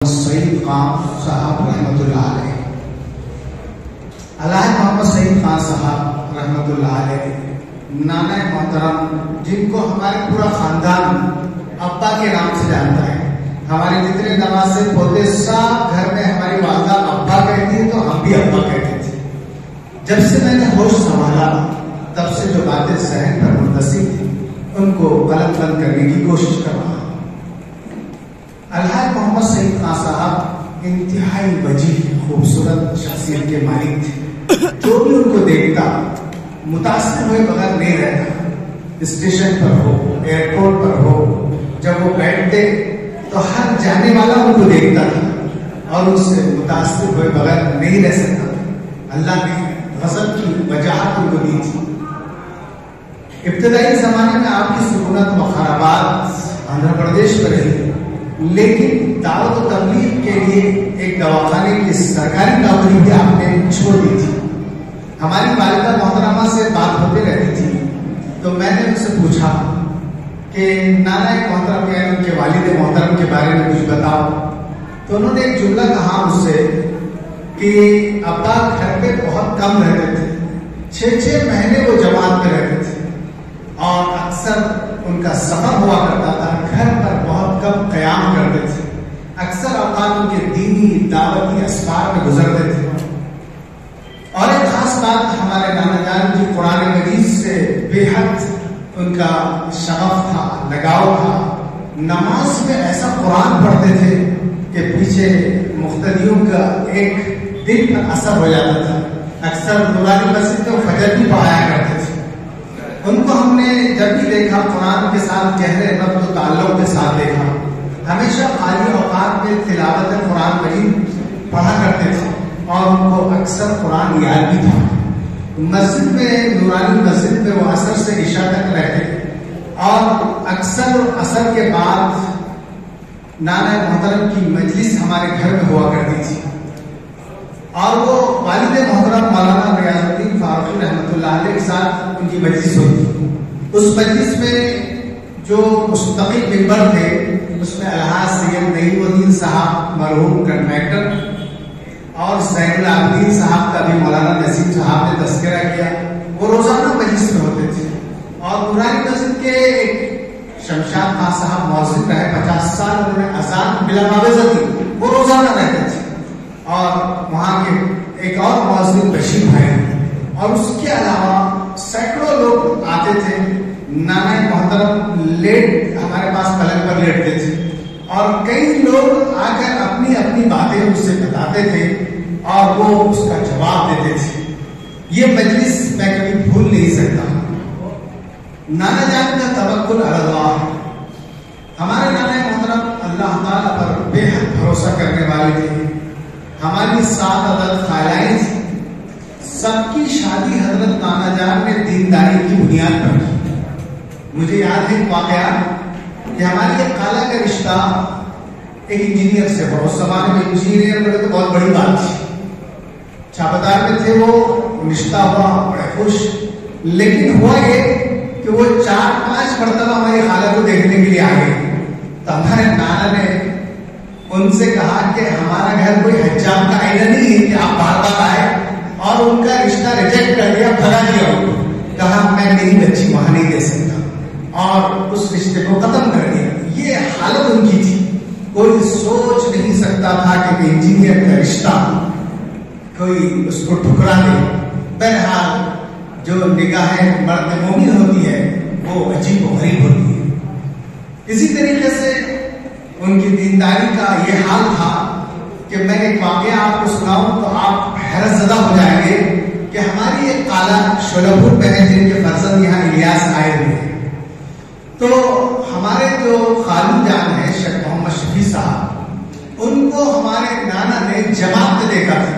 سعید خان صاحب رحمۃ اللہ علیہ، علامہ محمد سعید خان صاحب رحمۃ اللہ علیہ، نانا محترم جن کو ہمارے پورا خاندان ابا کے نام سے جانتا ہے. ہمارے جتنے نواسے پوتے سب گھر میں ہماری والدہ ابا کہتی ہے تو ہم بھی ابا کہتے تھے. جب سے میں نے ہوش سنبھالا تب سے جو باتیں ذہن پر منتسب تھی ان کو غلط بند کرنے کی کوشش کر رہا ہوں. الحاج محمد سعید خان صاحب انتہائی وجیح خوبصورت شخصیت کے مالک تھے. جو بھی ان کو دیکھتا متاثر ہوئے بغیر نہیں رہتا. اسٹیشن پر ہو، ایئرپورٹ پر ہو، جب وہ بیٹھتے تو ہر جانے والا ان کو دیکھتا تھا اور ان سے متاثر ہوئے بغیر نہیں رہ سکتا. اللہ نے غضب کی وجاہت ان کو دی تھی. ابتدائی زمانے میں آپ کی سکونت و خرابات آندھرا پردیش پر رہی، لیکن دعوت و تبلیغ کے لیے ایک دواخانے کی سرکاری نوکری بھی آپ نے چھوڑ دی تھی. ہماری والدہ محترمہ سے بات ہوتی رہتی تھی تو میں نے ان سے پوچھا کہ نانا محترم یعنی ان کے والد محترم کے بارے میں کچھ بتاؤ. تو انہوں نے ایک جملہ کہا مجھ سے کہ ابا گھر پہ بہت کم رہتے تھے، 6 مہینے وہ جماعت میں رہتے تھے اور اکثر ان کا سفر ہوا کرتا تھا. گھر پر بہت کم قیام کرتے تھے. اکثر اوقات ان کے دینی دعوتی اسفار میں گزرتے تھے. اور ایک خاص بات، ہمارے نانا جان کی قرآن مجید سے بے حد ان کا شغف تھا، لگاؤ تھا. نماز میں ایسا قرآن پڑھتے تھے کہ پیچھے مقتدیوں کا ایک دل پر اثر ہو جاتا تھا. اکثر نورانی مسجد میں فجر بھی پڑھایا کرتے تھے. ان کو ہم نے جب بھی دیکھا قرآن کے ساتھ گہرے ربط و تعلق کے ساتھ دیکھا. ہمیشہ خالی اوقات میں تلاوت قرآن مجید پڑھا کرتے تھے اور ان کو اکثر قرآن یاد بھی تھا. مسجد میں، نورانی مسجد میں وہ عصر سے عشاء تک رہتے اور اکثر عصر کے بعد نانا محترم کی مجلس ہمارے گھر میں ہوا کرتی تھی. اور وہ والد محترم مولانا ریاض الدین فاروقی رحمۃ اللہ علیہ کے ساتھ ان کی مجلس ہوتی. اس مجلس میں جو مستقل ممبر تھے اس میں الحاج سید نعیم الدین صاحب مرحوم کنٹریکٹر اور زین العابدین صاحب کا بھی مولانا نسیم صاحب نے تذکرہ کیا. وہ روزانہ مجلس میں ہوتے تھے. اور نورانی مسجد کے شمشاد خان صاحب مؤذن رہے، 50 سال انہوں نے اذان بلا معاوضہ دی. وہ روزانہ رہتے تھے. اور وہاں کے ایک اور مؤذن بشیر بھائی اور اس کے علاوہ سینکڑوں لوگ آتے تھے. نانا محترم لیٹ ہمارے پاس پلنگ پر لیٹتے تھے اور کئی لوگ آ کر اپنی اپنی باتیں اس سے بتاتے تھے اور وہ اس کا جواب دیتے تھے. یہ مجلس میں کبھی بھول نہیں سکتا. نانا جان کا توکل علی اللہ. ہمارے نانا محترم اللہ تعالیٰ پر بے حد بھروسہ کرنے والے تھے. ہماری 7 عدد خالائیں سب کی شادی حضرت نانا جان نے دینداری کی بنیاد پر کی. مجھے یاد ہے ایک واقعہ کہ ہماری ایک خالہ کا رشتہ ایک انجینئر سے ہوا. اس زمانے میں انجینئر بڑے تو بہت بڑی بات تھی. چھاپادار میں تھے، وہ رشتہ ہوا، بڑے خوش. لیکن ہوا یہ کہ وہ 4-5 مرتبہ ہماری خالہ کو دیکھنے کے لیے آئے. تو ہمارے نانا نے ان سے کہا کہ ہمارا گھر کوئی حجاب کا آئینہ نہیں ہے کہ آپ بار بار آئے. اور ان کا رشتہ ریجیکٹ کر دیا، بھگا دیا. ان کو کہا میں میری بچی وہاں نہیں دے سکتا اور اس رشتے کو ختم کر دیا. یہ حالت ان کی تھی. کوئی سوچ نہیں سکتا تھا کہ انجینئر کا رشتہ کوئی اس کو ٹھکرا دے. بہرحال جو نگاہیں مرد مومن ہوتی ہے وہ عجیب و غریب ہوتی ہے. اسی طریقے سے ان کی دینداری کا یہ حال تھا کہ میں ایک واقعہ آپ کو سناؤں تو آپ حیرت زدہ ہو جائیں گے کہ ہماری ایک خالہ شولپور میں ہے جن کے فرزند یہاں الیاس آئے ہوئے ہیں. تو ہمارے جو خالو جان ہیں شیخ محمد شفیع صاحب، ان کو ہمارے نانا نے جماعت میں دیکھا تھا.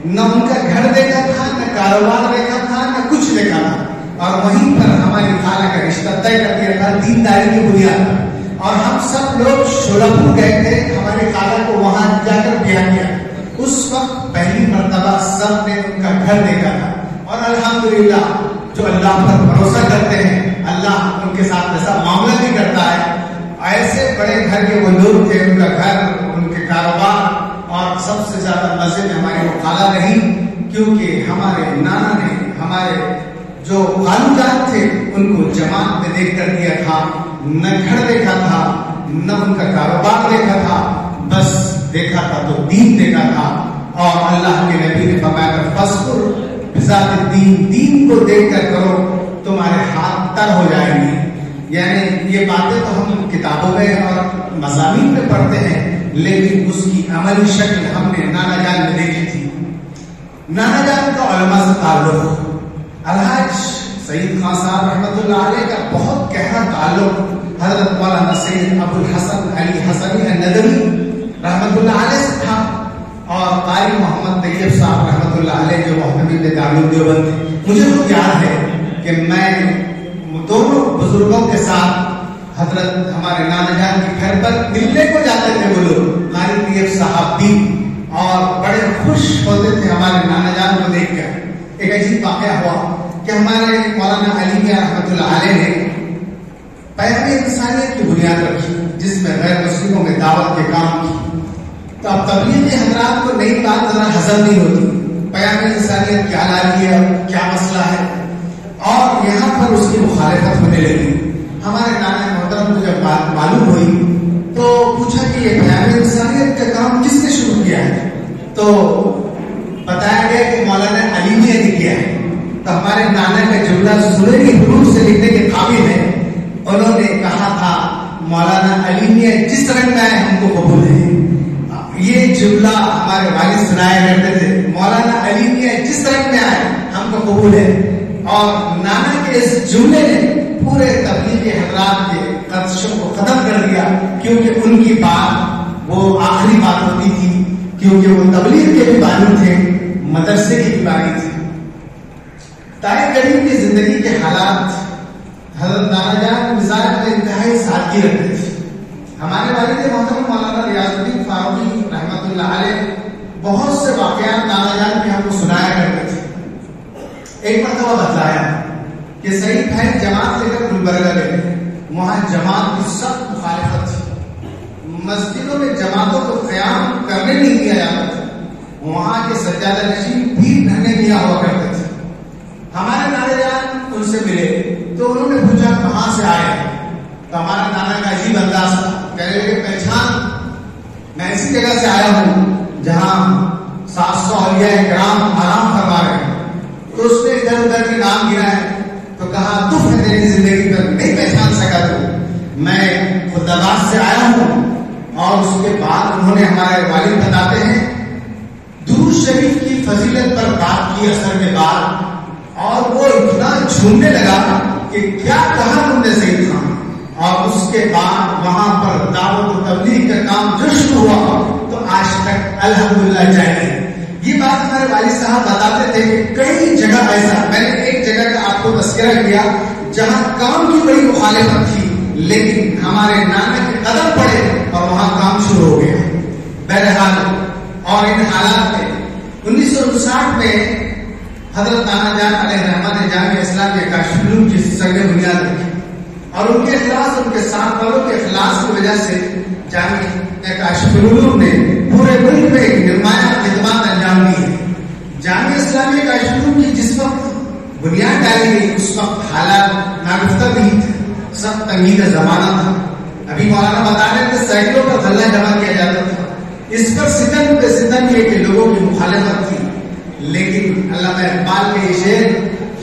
نہ ان کا گھر دیکھا تھا، نہ کاروبار دیکھا تھا، نہ کچھ دیکھا تھا. اور وہیں پر ہماری خالہ کا رشتہ طے کر دیا تھا دینداری کی بنیاد پر. اور ہم سب لوگ شولپور گئے تھے ہمارے خالہ کو وہاں جا کر بیان کیا. اس وقت پہلی مرتبہ سب نے ان کا گھر دیکھا تھا. اور الحمدللہ جو اللہ پر بھروسہ کرتے ہیں اللہ ان کے ساتھ ایسا معاملہ بھی کرتا ہے. ایسے بڑے گھر کے وہ لوگ تھے، ان کا گھر، ان کے کاروبار، اور سب سے زیادہ مزے میں ہماری وہ خالہ رہی، کیونکہ ہمارے نانا نے ہمارے جو خالو جان تھے ان کو جماعت میں دیکھ کر دیا تھا، نہ گھر دیکھا تھا، نہ ان کا کاروبار دیکھا تھا، بس دیکھا تھا تو دین دیکھا تھا۔ اور اللہ کے نبی نے فرمایا فَاذْكُرْ بِذَاتِ الدِّينِ، دین کو دیکھ کر کرو، تمہارے ہاتھ تر ہو جائیں گے۔ یعنی یہ باتیں تو ہم کتابوں میں اور مضامین میں پڑھتے ہیں، لیکن اس کی عملی شکل ہم نے نانا جان میں دیکھی تھی۔ نانا جان کا علماء سے تعلق، الحاج سعید خان صاحب رحمۃ اللہ علیہ کا بہت گہرا تعلق حضرت مولانا سید ابو الحسن علی حسنی الندوی رحمۃ اللہ علیہ سے تھا، اور قاری محمد طیب صاحب رحمۃ اللہ علیہ جو محتمل دارالعلوم دیوبند تھے۔ مجھے خود یاد ہے کہ میں دونوں بزرگوں کے ساتھ حضرت ہمارے نانا جان کے گھر پر ملنے کو جاتے تھے وہ لوگ، قاری طیب صاحب بھی، اور بڑے خوش ہوتے تھے ہمارے نانا جان کو دیکھ کر۔ ایک عجیب واقعہ ہوا کہ ہمارے مولانا علی میاں رحمۃ اللہ علیہ نے پیغام انسانیت کی بنیاد رکھی، جس میں غیر مسلموں میں دعوت کے کام کی۔ تو اب تبلیغی حضرات کو نئی بات ذرا ہضم نہیں ہوتی، پیغام انسانیت کیا لائی ہے، کیا مسئلہ ہے، اور یہاں پر اس کی مخالفت ہونے لگی۔ ہمارے نانا محترم کو جب بات معلوم ہوئی تو پوچھا کہ یہ پیغام انسانیت کا کام کس نے شروع کیا ہے؟ تو بتایا گیا کہ مولانا علی میاں نے کیا ہے۔ تو ہمارے نانا کا جملہ سنہری حروف سے لکھنے کے قابل ہے۔ انہوں نے کہا تھا مولانا علی میاں جس رنگ میں آئے ہم کو قبول ہے۔ یہ جملہ ہمارے والد سنایا کرتے تھے، مولانا علی میاں جس رنگ میں آئے ہم کو قبول ہے۔ اور نانا کے اس جملے نے پورے تبلیغی حضرات کے خدشوں کو ختم کر دیا، کیونکہ ان کی بات وہ آخری بات ہوتی تھی، کیونکہ وہ تبلیغ کے بھی بانی تھے، مدرسے کے بھی بانی تھے۔ طاہر کریم کی زندگی کے حالات، حضرت نانا جان مزاج میں انتہائی سادگی رکھتے تھے۔ ہمارے والد محترم مولانا ریاض الدین فاروقی رحمۃ اللہ علیہ بہت سے واقعات نانا جان کے ہم کو سنایا کرتے تھے۔ ایک مرتبہ بتلایا کہ سعید بھائی جماعت لے کر گلبرگہ گئے، وہاں جماعت کی سخت مخالفت تھی، مسجدوں میں جماعتوں کو قیام کرنے نہیں دیا جاتا تھا، وہاں کے سجادہ نشین بھی ڈھنے دیا ہوا کرتے تھے۔ ہمارے نانا جان ان سے ملے تو انہوں نے پوچھا کہاں سے آئے؟ تو ہمارا نانا کا عجیب انداز تھا، کہنے لگے پہچان، میں ایسی جگہ سے آیا ہوں جہاں 700 اولیاء کرام آرام فرما رہے ہیں۔ تو اس نے ادھر ادھر کے نام گنا ہے، تو کہا دکھ ہے تیری زندگی پر، نہیں پہچان سکا تو میں خود آباد سے آیا ہوں۔ اور اس کے بعد انہوں نے ہمارے والد بتاتے ہیں درود شریف کی فضیلت پر بات کی اثر کے بعد، اور وہ اتنا جھومنے لگا کہ کیا کہا تم نے سعید خان۔ اور اس کے بعد وہاں پر دعوت و تبلیغ کا کام جو شروع ہوا تو آج تک الحمدللہ جاری ہے۔ یہ بات ہمارے والد صاحب بتاتے تھے کہ کئی جگہ ایسا، میں نے ایک جگہ کا آپ کو تذکرہ کیا جہاں کام کی بڑی مخالفت تھی، لیکن ہمارے نانا کے قدم پڑے اور وہاں کام شروع ہو گیا۔ بہرحال اور ان حالات میں 1959 میں حضرت نانا جان علیہ الرحمہ نے جامعہ اسلامیہ کاشف العلوم کی سنگ بنیاد رکھی، اور ان کے اخلاص، ان کے ساتھ والوں کے اخلاص کی وجہ سے جامعہ کاشف العلوم نے پورے ملک میں ایک نمایاں خدمات انجام دی ہے۔ جامعہ اسلامیہ کاشف العلوم کی جس وقت بنیاد ڈالی گئی اس وقت حالات ناگفتہ نہیں تھے، سخت تنگی کا زمانہ تھا۔ ابھی مولانا بتا رہے تھے سینکڑوں پر غلہ جمع کیا جاتا تھا، اس پر ستم پہ ستم یہ کہ لوگوں کی مخالفت تھی، لیکن علامہ اقبال کے یہ شعر،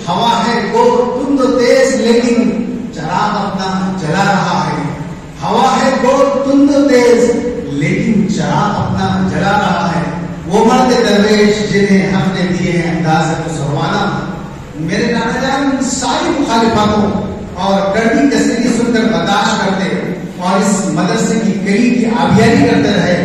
ہوا ہے وہ تند و تیز لیکن چراغ اپنا جلا رہا ہے، ہوا ہے وہ تند و تیز لیکن چراغ اپنا جلا رہا ہے، وہ مرد درویش جنہیں ہم نے دیے ہیں انداز مسلمانہ۔ میرے نانا جان ساری مخالفتوں اور کڑوی کسری سن کر برداشت کرتے اور اس مدرسے کی کلی کی آبیاری کرتے رہے،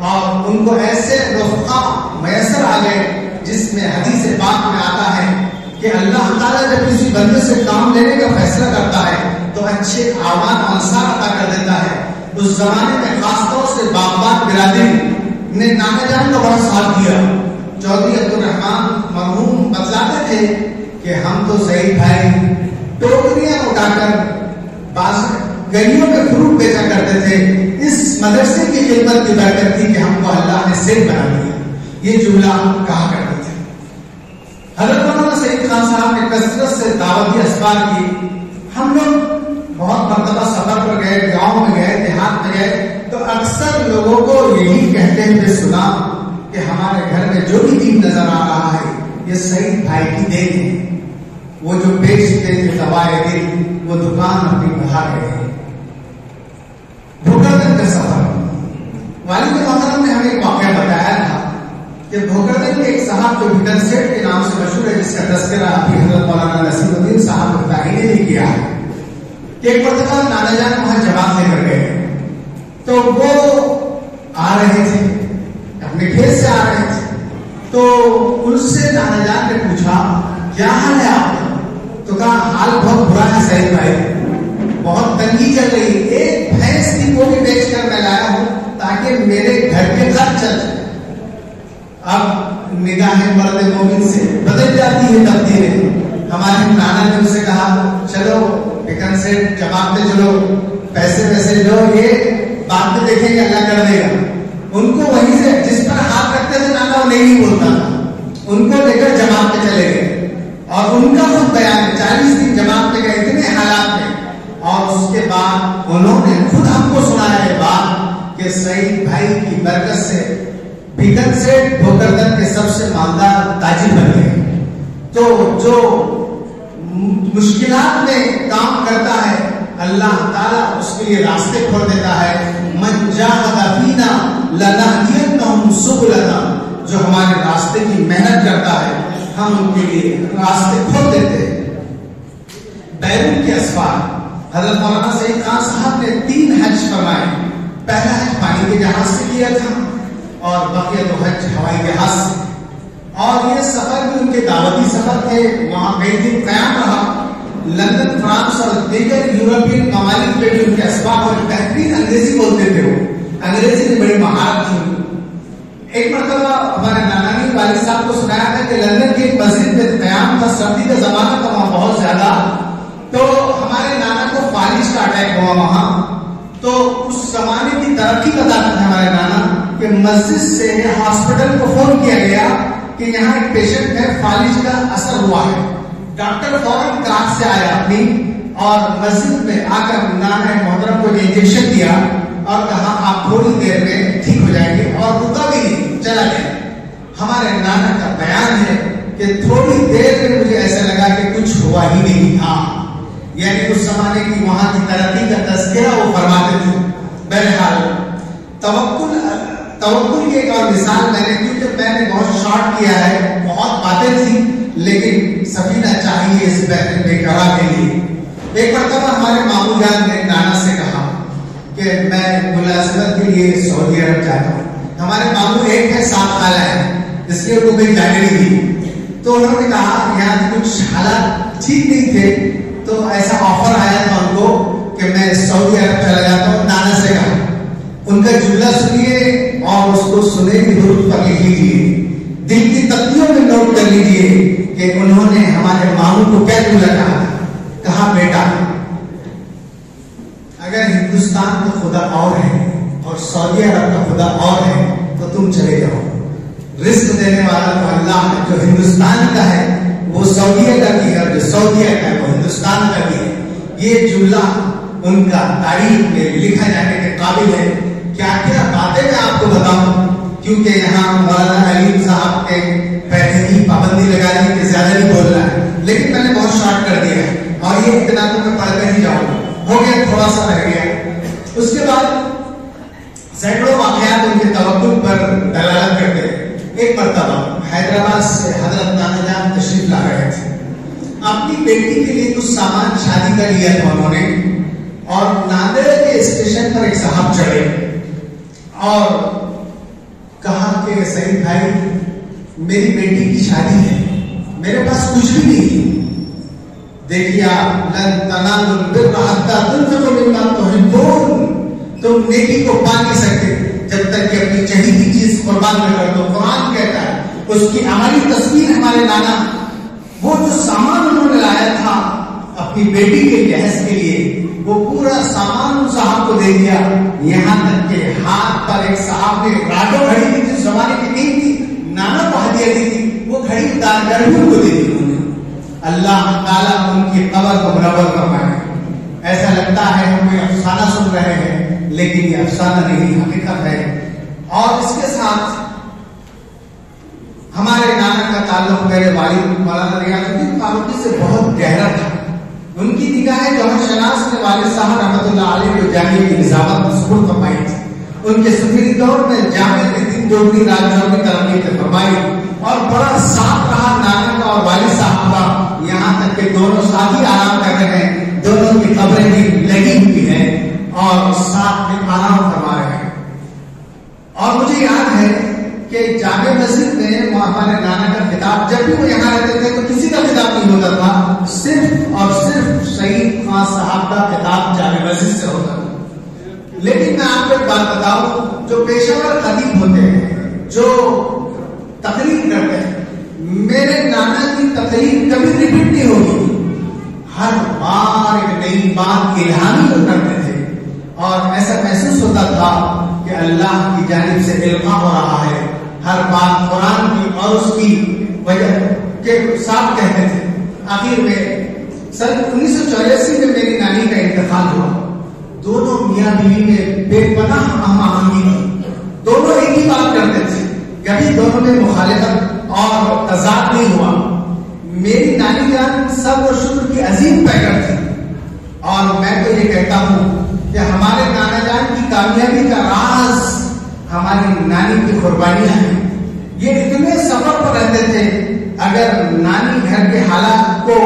اور ان کو ایسے رفقا میسر آ گئے جس میں حدیث پاک میں آتا ہے کہ اللہ تعالیٰ جب کسی بندے سے کام لینے کا فیصلہ کرتا ہے تو اچھے آوان انصار عطا کر دیتا ہے۔ اس زمانے میں خاص طور سے باغبان برادری نے نانا جان کا بڑا ساتھ دیا۔ چودھری عبدالرحمان مرحوم بتلاتے تھے کہ ہم تو سعید بھائی ٹوکریاں اٹھا کر گلیوں میں فروٹ بیچا کرتے تھے. اس مدرسے کی خدمت کی برکت تھی کہ ہم کو اللہ نے سیٹ بنا دیا. یہ جملہ کہا کرتے تھے. حضرت مولانا سعید خان صاحب نے کثرت سے دعوتی اسفار کی. ہم لوگ بہت مرتبہ سفر پر گئے, گاؤں میں گئے, دیہات میں گئے, تو اکثر لوگوں کو یہی کہتے ہوئے سنا کہ ہمارے گھر میں جو بھی دین نظر آ رہا ہے یہ سعید بھائی کی دین ہے. وہ جو بیچتے تھے دوائے دل, وہ دکان اپنی بڑھا گئے ہیں. بھوکردن کا سفر, والد محترم نے ہمیں ایک واقعہ بتایا تھا کہ بھوکردن کے ایک صاحب جو بھٹن سیٹ کے نام سے مشہور ہے, جس کا تذکرہ ابھی حضرت مولانا نصیر الدین صاحب مفتاحی نے بھی کیا ہے, کہ ایک مرتبہ نانا جان وہاں جماعت لے کر گئے. تو وہ آ رہے تھے, اپنے کھیت سے آ رہے تھے, تو ان سے نانا جان نے پوچھا کیا حال ہے آپ کا؟ تو کہا حال بہت برا ہے سعید بھائی, بہت تنگی چل رہی. ایک بھینس کی کوٹی بیچ کر میں لایا ہوں تاکہ میرے گھر کے خرچ چل جائے. اب نگاہیں مرد مومن سے بدل جاتی ہے تبدیلیں. ہمارے نانا نے ان سے کہا چلو ٹکن سے جماعت میں چلو, پیسے ویسے لو, یہ بات میں دیکھیں گے اللہ کر دے گا. ان کو وہیں سے جس پر ہاتھ رکھتے تھے نانا وہ نہیں بولتا تھا, ان کو لے کر جماعت میں چلے گئے. اور ان کا خود بیان 40 دن جماعت میں گئے اتنے حالات میں, اور اس کے بعد انہوں نے خود ہم کو سنایا یہ بات کہ سعید بھائی کی برکت سے بھٹن سے بھوکردن کے سب سے مالدار تاجر بن گئے. تو جو مشکلات میں کام کرتا ہے اللہ تعالیٰ اس کے لیے راستے کھول دیتا ہے. من جاہد فینا لنہدینہم سبلنا, جو ہمارے راستے کی محنت کرتا ہے ہم ان کے لیے راستے کھول دیتے ہیں. بیرون کے اسفار, حضرت مولانا سعید خان صاحب نے 3 حج فرمائے. پہلا حج پانی کے جہاز سے کیا تھا اور بقیہ 2 حج ہوائی جہاز سے. اور یہ سفر بھی ان کے دعوتی سفر تھے. وہاں کئی دن قیام رہا. لندن, فرانس اور دیگر یورپین ممالک میں بھی ان کے اسباب اور بہترین انگریزی بولتے تھے. وہ انگریزی میں بڑی مہارت تھی. ایک مرتبہ ہمارے نانا نے والد صاحب کو سنایا تھا کہ لندن کی ایک مسجد میں قیام تھا, سردی کا زمانہ تھا وہاں بہت زیادہ. تو ہمارے نانا کو فالج کا اٹیک ہوا وہاں. تو اس زمانے کی ترقی بتاتے تھے ہمارے نانا کہ مسجد سے ہاسپٹل کو فون کیا گیا کہ یہاں ایک پیشنٹ ہے, فالج کا اثر ہوا ہے. ڈاکٹر فوراً کراچ سے آیا اپنی, اور مسجد میں آ کر نانا محترم کو انجیکشن دیا اور کہا آپ تھوڑی دیر میں ٹھیک ہو جائیں گے, اور رکا بھی نہیں, چلا گیا. ہمارے نانا کا بیان ہے کہ تھوڑی دیر میں مجھے ایسا لگا کہ کچھ ہوا ہی نہیں تھا. یعنی اس زمانے کی وہاں کی ترقی کا تذکرہ وہ فرماتے تھے. بہرحال توکل کی ایک اور مثال میں نے, کیونکہ میں نے بہت شارٹ کیا ہے, بہت باتیں تھی لیکن سفینہ چاہیے اس بے قرار کے لیے. ایک مرتبہ ہمارے ماموں جان نے نانا سے کہا کہ میں ملازمت کے لیے سعودی عرب جاتا ہوں. ہمارے ماموں ایک ہے, 7 خالہ ہیں, اس لیے وہ کوئی جانے نہیں دی. تو انہوں نے کہا یہاں کچھ حالات ٹھیک نہیں تھے, تو ایسا آفر آیا تھا ان کو کہ میں سعودی عرب چلا جاتا ہوں. نانا سے کہا ان کا جملہ سنیے اور اس کو سنے کی درود پر لکھ لیجیے, دل کی تختیوں میں نوٹ کر لیجیے کہ انہوں نے ہمارے ماموں کو کیا جملہ کہا تھا. کہا بیٹا اگر ہندوستان کا خدا اور ہے اور سعودی عرب کا خدا اور ہے تو تم چلے جاؤ. رزق دینے والا تو اللہ ہے, جو ہندوستان کا ہے وہ سعودیہ کا بھی ہے, اور جو سعودیہ کا ہے وہ ہندوستان کا بھی ہے. یہ جملہ ان کا تاریخ میں لکھا جانے کے قابل ہے. کیا کیا باتیں میں آپ کو بتاؤں, کیونکہ یہاں مولانا علیم صاحب کے بیٹھے ہی پابندی لگا دی کہ زیادہ نہیں بولنا ہے, لیکن میں نے بہت شارٹ کر دیا ہے, اور یہ اتنا تو میں پڑھ کر ہی جاؤں, ہو گیا تھوڑا سا رہ گیا. اس کے بعد سینکڑوں واقعات ان کے توکل پر دلالت کرتے ہیں. ایک مرتبہ حیدرآباد سے حضرت نانا جان تشریف لا رہے تھے. اپنی بیٹی کے لیے کچھ سامان شادی کا لیا تھا انہوں نے, اور ناندیڑ کے اسٹیشن پر ایک صاحب چڑھے اور کہا کہ سعید بھائی میری بیٹی کی شادی ہے, میرے پاس کچھ بھی نہیں. دیکھیے آپ, لن تنالوا البر حتى تنفقوا مما تحبون, تم نیکی کو پا نہیں سکتے جب تک کہ اپنی چہیتی چیز قربان نہ کر دو. قرآن کہتا ہے, اس کی عملی تصویر ہمارے نانا, وہ جو سامان انہوں نے لایا تھا اپنی بیٹی کے جہیز کے لیے, وہ پورا سامان ان صاحب کو دے دیا، یہاں تک کہ ہاتھ پر ایک صاحب نے راڈو گھڑی تھی جس زمانے کی نہیں تھی، نانا کو ہدیہ دی تھی، وہ گھڑی اتار کر ان کو دے دی انہوں نے۔ اللہ تعالیٰ ان کی قبر کو منور فرمائے۔ ایسا لگتا ہے ہم کوئی افسانہ سن رہے ہیں، لیکن یہ افسانہ نہیں، حقیقت ہے۔ اور اس کے ساتھ ہمارے نانا کا تعلق میرے والد مولانا ریاض الدین فاروقی سے بہت گہرا تھا۔ ان کی نگاہ جوہر شناس نے والد صاحب رحمۃ اللہ علیہ کو جامعہ کی نظامت میں سپرد فرمائی تھی۔ ان کے سفری دور میں جامعہ میں دن دوگنی رات چوگنی ترقی فرمائی، اور بڑا ساتھ رہا نانا کا اور والد صاحب کا، یہاں تک کہ دونوں ساتھ ہی آرام کر رہے ہیں، دونوں کی قبریں بھی لگی ہوئی ہیں اور ساتھ میں آرام فرما رہے ہیں۔ اور مجھے یاد ہے کہ جامع مسجد میں ہمارے نانا کا خطاب، جب بھی وہ یہاں رہتے تھے تو کسی کا خطاب نہیں ہوتا تھا، صرف اور صرف سعید خان صاحب کا خطاب جامع مسجد سے ہوتا تھا۔ لیکن میں آپ کو ایک بات بتاؤں، جو پیشہ ور خطیب ہوتے ہیں، جو تقریر کرتے ہیں، میرے نانا کی تقریر کبھی ریپیٹ نہیں ہوگی، ہر بار ایک نئی بات الہامی کرتے تھے، اور ایسا محسوس ہوتا تھا کہ اللہ کی جانب سے القاء ہو رہا ہے۔ ہر بات قرآن کی اور اس کی وجہ کے ساتھ کہتے تھے۔ آخر میں سن 1984 میں میری نانی کا انتقال ہوا۔ دونوں میاں بیوی میں بے پناہ ہم آہنگی تھی، دونوں ایک ہی بات کرتے تھے، کبھی دونوں میں مخالفت اور تضاد نہیں ہوا۔ میری نانی جان صبر و شکر کی عظیم پیکر تھی، اور میں تو یہ کہتا ہوں کہ ہمارے نانا جان کی کامیابی کا راز ہماری نانی کی قربانیاں ہیں۔ یہ اتنے سفر پر رہتے تھے، اگر نانی گھر کے حالات کو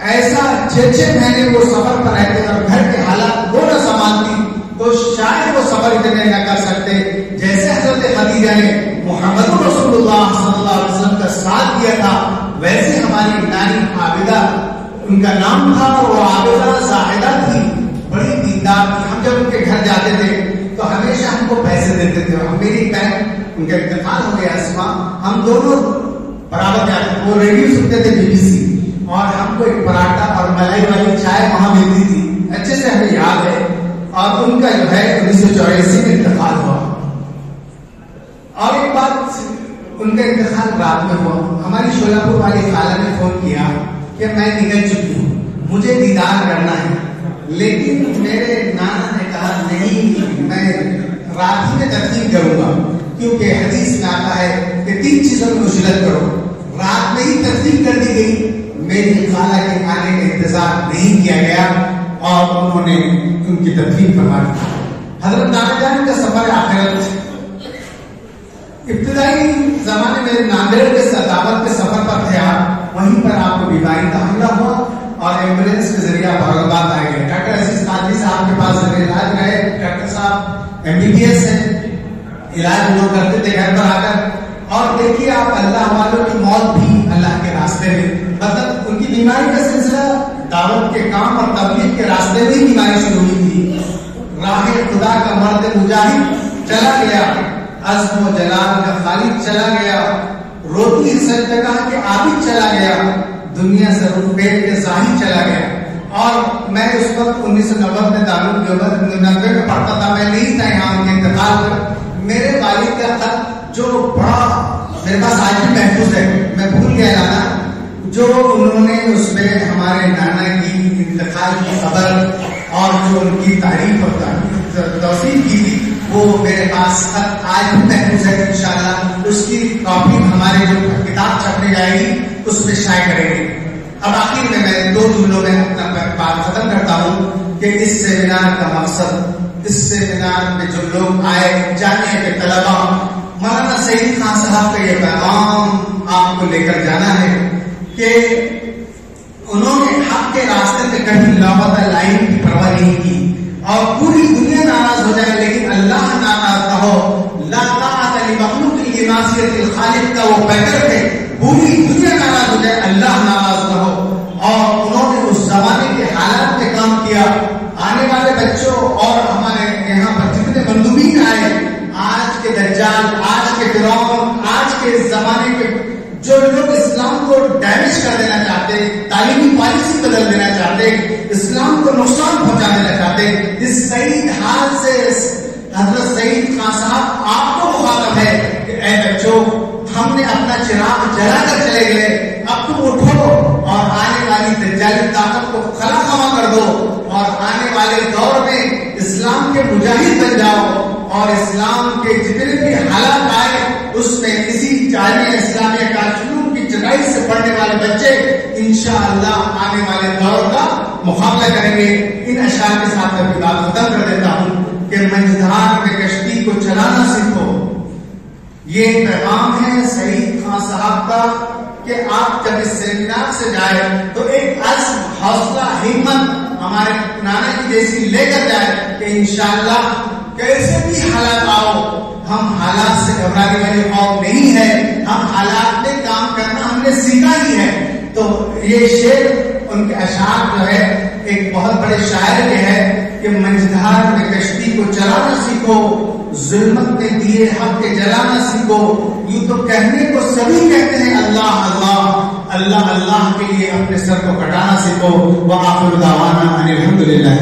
ایسا 6 مہینے وہ سفر پر رہتے اور گھر کے حالات وہ نہ سنبھالتی تو شاید وہ سفر اتنے نہ کر سکتے جیسے حضرت خدیجہ نے محمد رسول اللہ صلی اللہ علیہ وسلم کا ساتھ دیا تھا، ویسے ہماری نانی عابدہ ان کا نام تھا، اور وہ عابدہ زاہدہ تھی، بڑی دیندار تھی۔ ہم جب ان کے گھر جاتے تھے تو ہمیشہ ہم کو پیسے دیتے تھے، اور میری بہن ان کا انتقال ہو گیا اسما، ہم دونوں برابر جاتے تھے، وہ ریڈیو سنتے تھے BBC، اور ہم کو ایک پراٹھا اور ملائی والی چائے وہاں ملتی تھی، اچھے سے ہمیں یاد ہے۔ اور ان کا جو ہے 1984 میں انتقال ہوا۔ اور ایک بات، ان کا انتقال رات میں ہوا، ہماری شولاپور والی خالہ نے فون کیا کہ میں نکل چکی ہوں، مجھے دیدار کرنا ہے، لیکن میرے نانا نے کہا نہیں، میں رات ہی میں تدفین کروں گا، کیونکہ حدیث میں آتا ہے کہ 3 چیزوں میں نصیحت کرو۔ رات میں ہی تدفین کر دی گئی، میری خالہ کے آنے کا انتظار نہیں کیا گیا، اور انہوں نے ان کی تدفین فرما دی۔ حضرت نانا جان کا سفر آخرت، ابتدائی زمانے میں ناندیڑ کے دعوت کے سفر پر تھے آپ، وہیں پر آپ کو بیماری کا حملہ ہوا اور ایمبولینس کے ذریعے آپ اورنگاباد آئے گئے۔ ڈاکٹر عزیز قادری صاحب کے پاس علاج رہے، ڈاکٹر صاحب MBBS ہیں، علاج وہ کرتے تھے گھر پر آ کر، اور دیکھیے آپ اللہ والوں کی موت بھی اللہ کے راستے میں، مطلب ان کی بیماری کا سلسلہ دعوت کے کام اور تبلیغ کے راستے میں بیماری شروع ہوئی تھی۔ راہ خدا کا مرد مجاہد چلا گیا، عزم و جلال کا خالق چلا گیا، روتی سر جگہ کے عابد چلا گیا، دنیا سے رخ پھیر کے زاہد چلا گیا۔ اور میں اس وقت 1990 میں دارالعلوم دیوبند 99 میں پڑھتا تھا، میں نہیں تھا یہاں ان کے انتقال پر۔ میرے والد کا خط جو بڑا میرے پاس آج بھی محفوظ ہے، میں بھول گیا لانا، جو انہوں نے اس میں ہمارے نانا کی انتقال کی خبر اور جو ان کی تعریف اور توصیف کی تھی، وہ میرے پاس خط آج بھی محفوظ ہے۔ انشاءاللہ اس کی کاپی ہمارے جو کتاب چھپنے جائے گی اس میں شائع کریں گے۔ اب آخر میں 2 جملوں میں اپنا بات ختم کرتا ہوں کہ اس سیمینار کا مقصد، اس سیمینار میں جو لوگ آئے، جامعہ کے طلبا، مولانا سعید خان صاحب کا یہ پیغام آپ کو لے کر جانا ہے کہ انہوں نے حق کے راستے میں کبھی لوبت لائن کی پرواہ نہیں کی، اور پوری دنیا ناراض ہو جائے لیکن اللہ ناراض نہ ہو۔ لا طاعت لمخلوق فی معصیۃ الخالق کا وہ پیکر تھے، پوری دنیا ناراض ہو جائے اللہ ناراض نہ ہو، اور انہوں نے اس زمانے کے حالات میں کام کیا۔ آنے والے بچوں اور ہمارے یہاں پر جتنے مندوبین آئے، آج کے دجال، آج کے فرعون، آج کے زمانے کے جو لوگ اسلام کو ڈیمیج کر دینا چاہتے، تعلیمی پالیسی بدل دینا چاہتے، اسلام کو نقصان پہنچا دینا چاہتے، اس سعید حال سے حضرت سعید خان صاحب آپ کو مخاطب ہے کہ اے بچوں، ہم نے اپنا چراغ جلا کر چلے گئے، اب تم اٹھو اور آنے والی دجالی طاقت کو خلا خواہ کر دو اور آنے والے دور میں اسلام کے مجاہد بن جاؤ، اور اسلام کے جتنے بھی حالات آئے اس میں اسی جامعہ اسلامیہ دارالعلوم کی چٹائی سے پڑھنے والے بچے انشاءاللہ آنے والے دور کا مقابلہ کریں گے۔ ان اشعار کے ساتھ میں اپنی بات ختم کر دیتا ہوں کہ منجدھار میں کشتی کو چلانا سیکھو، یہ پیغام ہے سعید خان صاحب کا کہ آپ جب اس سیمینار سے جائے تو ایک عزم، حوصلہ، ہمت ہمارے نانا کی جیسی لے کر جائے کہ انشاءاللہ کیسے بھی حالات آؤ ہم حالات سے گھبرانے والی قوم نہیں ہے، ہم حالات میں کام کرنا ہم نے سیکھا ہی ہے۔ تو یہ شعر ان کے اشعار جو ہے ایک بہت بڑے شاعر کے ہے کہ منجدھار میں کشتی کو چلانا سیکھو، ظلمت میں دیے حق کے جلانا سیکھو۔ یوں تو کہنے کو سبھی کہتے ہیں اللہ اللہ، اللہ اللہ کے لیے اپنے سر کو کٹانا سیکھو۔ وآخر دعوانا ان الحمدللہ۔